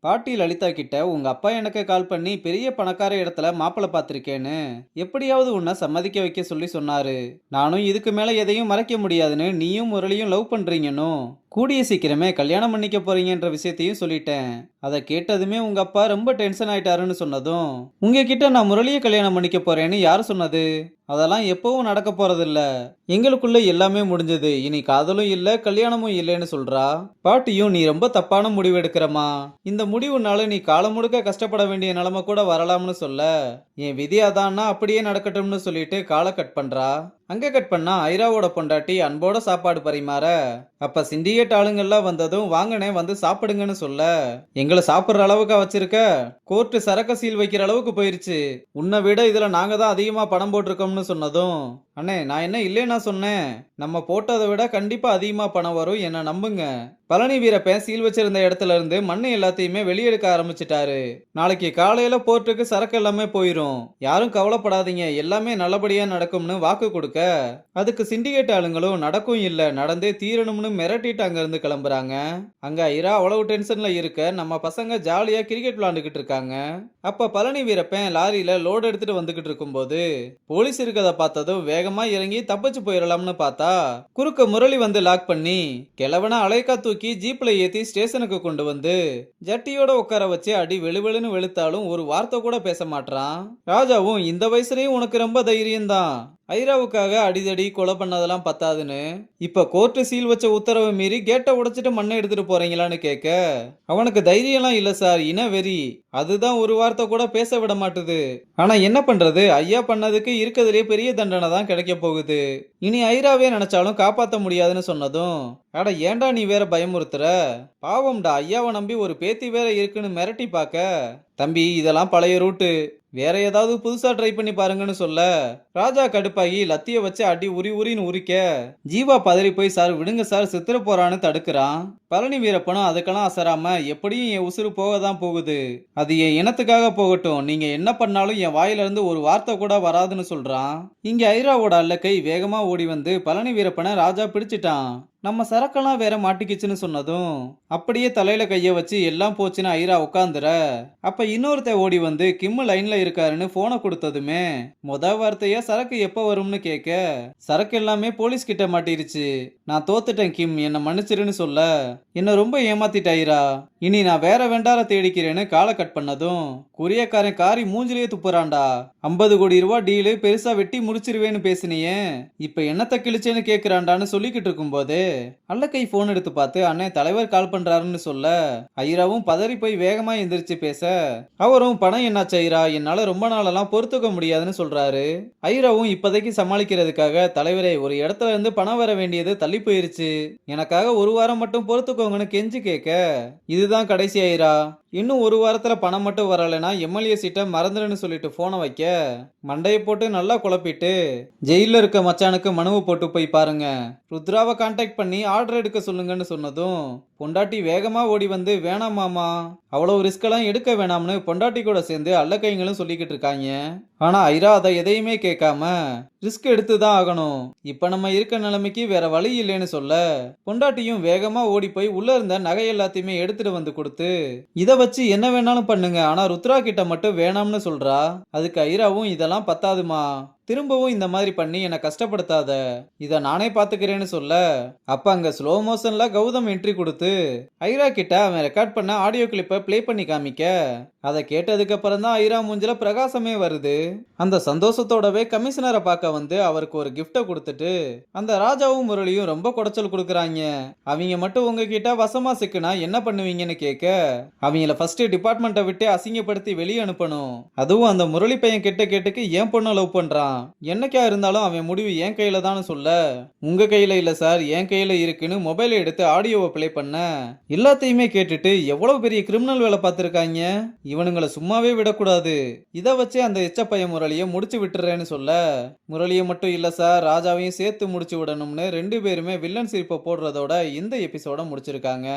பாட்டி லலிதா கிட்ட உங்க அப்பா எனக்கு கால் பண்ணி பெரிய பணக்கார இடத்துல மாப்பிள்ளை பார்த்திருக்கேன்னு எப்படியாவது உன்னை சம்மதிக்க வைக்க சொல்லி சொன்னாரு. நானும் இதுக்கு மேல எதையும் மறைக்க முடியாதுன்னு நீயும் முரளியும் லவ் பண்றீங்கன்னு கூடிய சீக்கிரமே கல்யாணம் பண்ணிக்க போறீங்கன்ற விஷயத்தையும் சொல்லிட்டேன். அதை கேட்டதுமே உங்க அப்பா ரொம்ப டென்ஷன் ஆயிட்டாருன்னு சொன்னதும், உங்ககிட்ட நான் முரளியை கல்யாணம் பண்ணிக்க போறேன்னு யார் சொன்னது? அதெல்லாம் எப்பவும் நடக்க போறதில்ல. எங்களுக்குள்ள எல்லாமே முடிஞ்சது. இனி காதலும் இல்ல கல்யாணமும் இல்லைன்னு சொல்றா. பாட்டியும் நீ ரொம்ப தப்பான முடிவு எடுக்கிறமா. இந்த முடிவுனால நீ காலம் முழுக்க கஷ்டப்பட வேண்டிய நிலைமை கூட வரலாம்னு சொல்ல, என் விதி அதான்னா அப்படியே நடக்கட்டும்னு சொல்லிட்டு காலை கட் பண்றா. அங்க கட் பண்ணா ஐராவோட பொண்டாட்டி அன்போட சாப்பாடு பரிமாற, அப்ப சிண்டிகேட் ஆளுங்கெல்லாம் வந்ததும் வாங்கனே வந்து சாப்பிடுங்கன்னு சொல்ல, எங்களை சாப்பிடுற அளவுக்கு வச்சிருக்க, கோர்ட்டு சரக்க சீல் வைக்கிற அளவுக்கு போயிருச்சு. உன்னை விட இதுல நாங்க தான் அதிகமா பணம் போட்டிருக்கோம்னு சொன்னதும், அண்ணே நான் என்ன இல்லைன்னா சொன்னேன், நம்ம போட்டதை விட கண்டிப்பா அதிகமா பணம் வரும், என்ன நம்புங்க. பழனி வீரப்பன் சீல் வச்சிருந்த இடத்துல இருந்து மண்ணு எல்லாத்தையுமே வெளியெடுக்க ஆரம்பிச்சிட்டாரு. நாளைக்கு காலையில போர்ட்டுக்கு சரக்கு எல்லாமே போயிரும், யாரும் கவலைப்படாதீங்க, எல்லாமே நல்லபடியா நடக்கும்னு வாக்கு கொடுக்க, அதுக்கு சிண்டிகேட் ஆளுங்களும் நடக்கும் இல்ல நடந்தே தீரணும்னு மிரட்டிட்டு அங்க இருந்து கிளம்புறாங்க. அங்க ஐரா அவ்வளவு டென்ஷன்ல இருக்க நம்ம பசங்க ஜாலியா கிரிக்கெட் விளையாண்டுகிட்டு இருக்காங்க. அப்ப பழனி வீரப்பன் லாரியில லோடு எடுத்துட்டு வந்துகிட்டு இருக்கும்போது போலீஸ் இருக்கதை பார்த்ததும் வேகமா இறங்கி தப்பிச்சு போயிடலாம்னு பார்த்தா, குறுக்க முரளி வந்து லாக் பண்ணி கிழவன அலைக்கா தூக்கி ஜீப்ல ஏத்தி ஸ்டேஷனுக்கு கொண்டு வந்து ஜட்டியோட உட்கார வச்சு அடி வெளுவெளுன்னு வெளுத்தாலும் ஒரு வார்த்தை கூட பேச மாட்டான். ராஜாவும் இந்த வயசுலயும் உனக்கு ரொம்ப தைரியம் தான், ஐராவுக்காக அடிதடி கொலை பண்ணதெல்லாம் பத்தாதுன்னு இப்ப கோர்ட்டு சீல் வச்ச உத்தரவை மீறி கேட்டை உடைச்சிட்டு மண்ணை எடுத்துட்டு போறீங்களான்னு கேட்க, அவனுக்கு தைரியம்லாம் இல்ல சார், இன வெறி, அதுதான் ஒரு வார்த்தை கூட பேச விட மாட்டுது. ஆனா என்ன பண்றது, ஐயா பண்ணதுக்கு இருக்கிறதுலே பெரிய தண்டனை தான் கிடைக்க போகுது, இனி ஐராவே நினைச்சாலும் காப்பாத்த முடியாதுன்னு சொன்னதும், அட ஏன்டா நீ வேற பயமுறுத்துற, பாவம்டா ஐயாவை நம்பி ஒரு பேத்தி வேற இருக்குன்னு மிரட்டி பாக்க, தம்பி இதெல்லாம் பழைய ரூட்டு, வேற ஏதாவது புதுசா ட்ரை பண்ணி பாருங்கன்னு சொல்ல, ராஜா கடுப்பாகி லத்திய வச்சு அடி உரி உரின்னு உரிக்க, ஜீவா பதறி போய் சார் விடுங்க சார் சித்திர போறான்னு தடுக்கிறான். பழனி வீரப்பனும் அதுக்கெல்லாம் அசராம எப்படியும் என் உசுறு போக தான் போகுது, அது என் இனத்துக்காக போகட்டும், நீங்க என்ன பண்ணாலும் என் வாயில இருந்து ஒரு வார்த்தை கூட வராதுன்னு சொல்றான். இங்க ஐராவோட அல்லக்கை வேகமா ஓடி வந்து பழனி வீரப்பனை ராஜா பிடிச்சிட்டான். நம்ம சரக்கெல்லாம் வேற மாட்டிக்கிச்சுன்னு சொன்னதும் அப்படியே தலையில கைய வச்சு எல்லாம் போச்சுன்னு ஐரா உட்காந்துற, அப்ப இன்னொருத்த ஓடி வந்து கிம்மு லைன்ல இருக்காருன்னு போனை கொடுத்ததுமே முத வார்த்தையா சரக்கு எப்ப வரும்னு கேட்க, சரக்கு எல்லாமே போலீஸ் கிட்ட மாட்டிருச்சு, நான் தோத்துட்டேன் கிம் என்ன மன்னிச்சிருன்னு சொல்ல, என்ன ரொம்ப ஏமாத்திட்ட ஐரா, இனி நான் வேற வெண்டார தேடிக்கிறேன்னு காலை கட் பண்ணதும் கொரியக்காரன் காரி மூஞ்சிலேயே துப்புறான்டா. 50 கோடி ரூபாய் டீலு பெருசா வெட்டி முடிச்சிருவேன்னு பேசினியே, இப்ப என்னத்த கிழிச்சேன்னு கேக்குறான்டான்னு சொல்லிக்கிட்டு இருக்கும் போதே அல்லக்கை போன் எடுத்து பார்த்து அண்ணே தலைவர் கால் பண்றாருன்னு சொல்ல, ஐராவும் பதறி போய் வேகமா எந்திரிச்சு பேச, அவரும் பணம் என்னாச்சு ஐரா, என்னால ரொம்ப நாளெல்லாம் பொறுத்துக்க முடியாதுன்னு சொல்றாரு. ஐராவும் இப்போதைக்கு சமாளிக்கிறதுக்காக, தலைவரே ஒரு இடத்துல இருந்து பணம் வர வேண்டியது தள்ளி போயிருச்சு, எனக்காக ஒரு வாரம் மட்டும் பொறுத்துக்கோங்கன்னு கெஞ்சி கேட்க, இதுதான் கடைசி ஐரா, இன்னும் ஒரு வாரத்துல பணம் மட்டும் வரலைன்னா எம்எல்ஏ சீட்டை மறந்துடுன்னு சொல்லிட்டு போனை வைக்க, மண்டையை போட்டு நல்லா குழப்பிட்டு ஜெயில இருக்க மச்சானுக்கு மனுவை போட்டு போய் பாருங்க, ருத்ராவை கான்டாக்ட் பண்ணி ஆர்டர் எடுக்க சொல்லுங்கன்னு சொன்னதும் பொண்டாட்டி வேகமா ஓடி வந்து, வேணாம் மாமா அவ்வளவு ரிஸ்க் எல்லாம் எடுக்க வேணாம்னு பொண்டாட்டி கூட சேர்ந்து அல்லக்கைங்களும் சொல்லிக்கிட்டு இருக்காங்க. ஆனா ஐரா அதை எதையுமே கேட்காம ரிஸ்க் எடுத்துதான் ஆகணும், இப்ப நம்ம இருக்க நிலைமைக்கு வேற வழி இல்லைன்னு சொல்ல, பொண்டாட்டியும் வேகமா ஓடி போய் உள்ள இருந்த நகை எல்லாத்தையுமே எடுத்துட்டு வந்து கொடுத்து, இத வச்சு என்ன வேணாலும் பண்ணுங்க, ஆனா ருத்ரா கிட்ட மட்டும் வேணாம்னு சொல்றா. அதுக்கு ஐராவும் இதெல்லாம் பத்தாதுமா, திரும்பவும் இந்த மாதிரி பண்ணி என்னை கஷ்டப்படுத்தாத, இதை நானே பாத்துக்கிறேன்னு சொல்ல, அப்ப அங்க ஸ்லோ மோஷன்ல கௌதம் என்ட்ரி கொடுத்து ஐரா கிட்ட அவன் ரெக்கார்ட் பண்ண ஆடியோ கிளிப்பை பிளே பண்ணி காமிக்க, அதை கேட்டதுக்கு அப்புறம் தான் ஐரா மூஞ்சில பிரகாசமே வருது. அந்த சந்தோஷத்தோடவே கமிஷனரை பார்க்க வந்து அவருக்கு ஒரு கிஃப்டை கொடுத்துட்டு அந்த ராஜாவும் முரளியும் ரொம்ப குடைச்சல் கொடுக்குறாங்க. அவங்க மட்டும் உங்ககிட்ட வசமா சிக்குனா என்ன பண்ணுவீங்கன்னு கேட்க, அவங்கள ஃபர்ஸ்ட் டிபார்ட்மெண்ட்டை விட்டு அசிங்கப்படுத்தி வெளியே அனுப்பணும், அதுவும் அந்த முரளி பையன் கெட்ட கேட்டுக்கு ஏன் பொண்ணை லவ் பண்றான், என்னைக்கா இருந்தாலும் அவன் முடிவு என் கையில தான் சொல்ல, உங்க கையில இல்ல சார் என் கையில இருக்குன்னு மொபைலை எடுத்து ஆடியோவை பிளே பண்ண, எல்லாத்தையுமே கேட்டுட்டு எவ்வளவு பெரிய கிரிமினல் வேலை பார்த்திருக்காங்க, இவனுங்களை சும்மாவே விடக்கூடாது, இதை வச்சு அந்த எச்ச பையன் முரளியை முடிச்சு விட்டுறேன்னு சொல்ல, முரளியை மட்டும் இல்ல சார் ராஜாவையும் சேர்த்து முடிச்சு விடணும்னு ரெண்டு பேருமே வில்லன் சிரிப்பை போடுறதோட இந்த எபிசோட முடிச்சிருக்காங்க.